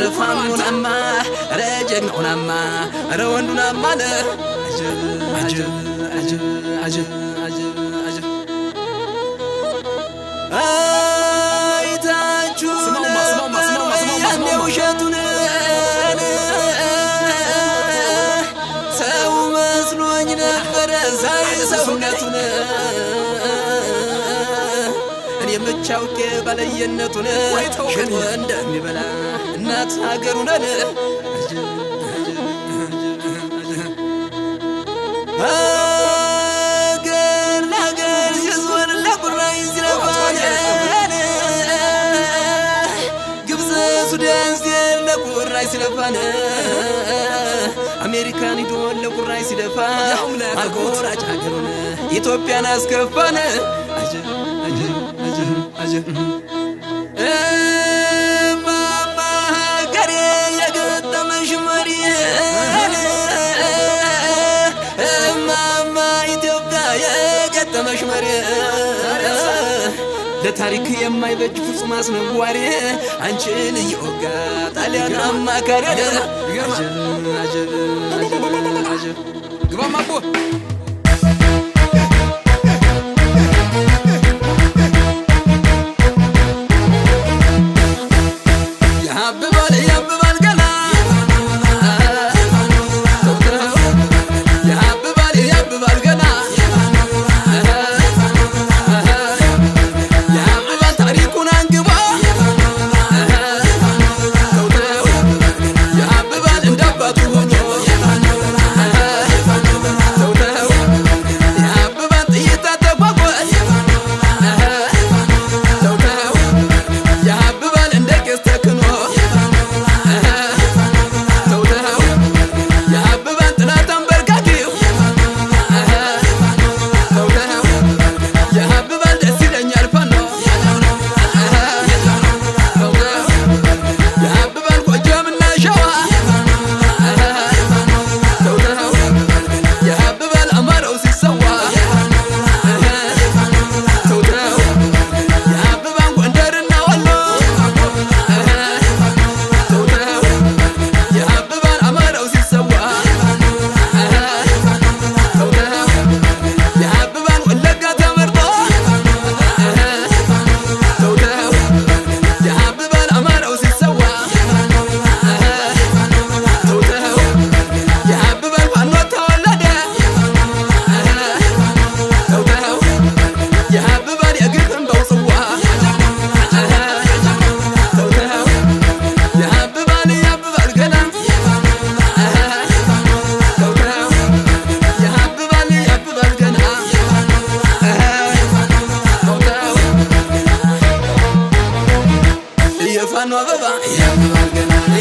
رفعونما رجعونما روندونما عجب عجب عجب عجب عجب عجب ايتاچو سماما وشاتون سو مسلوኝ ነበር ሳይ ሰውነቱን እኔ መቻውቄ ባለየነቱን ሽቶ እንደሚበላ እናት ሀገሩን አገር ለአገር ሲዞር ለቁራይ ሲለፋን ግብፅ ሱዳን ሲሄድ ለቁራይ ሲለፋን አሜሪካን ሂዶ ለቁራይ ሲለፋ አጎራጭ ሀገሩን ኢትዮጵያን አስከፋን አጀብ አጀብ አጀብ አጀብ ማማ ሀገሬ የገጠመሽ መሪ ማማ ኢትዮጵያ የገጠመሽ መሪ ለታሪክ የማይበጅ ፍጹም አስነዋሪ አንቺን እየወጋ ጣሊያን አማካሪ አጀብ አጀብ አጀብ ግባማ እኮ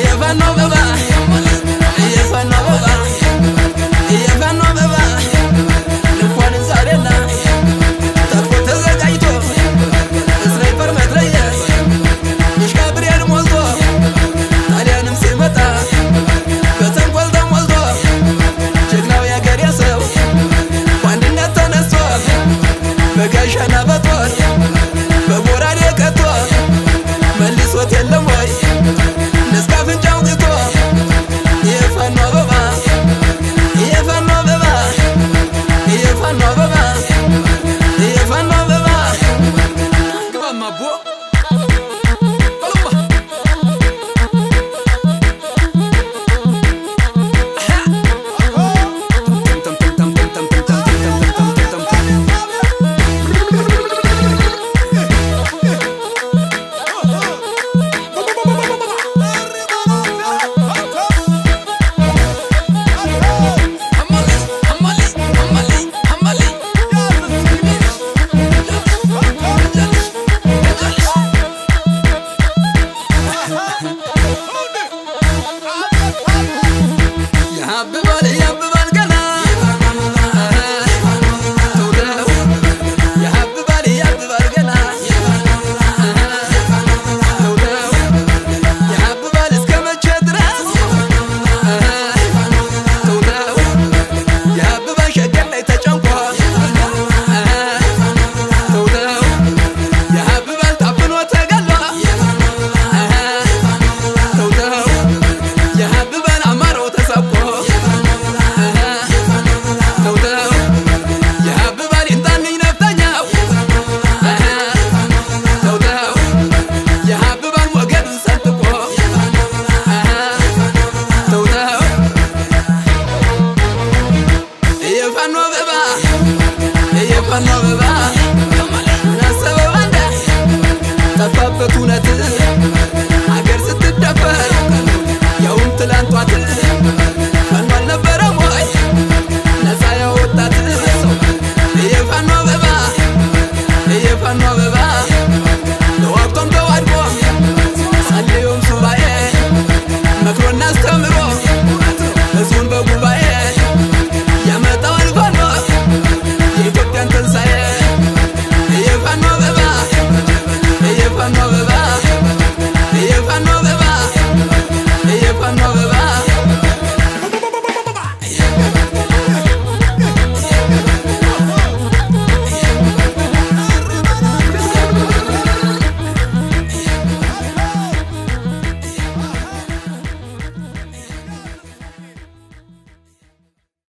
Yavano baba,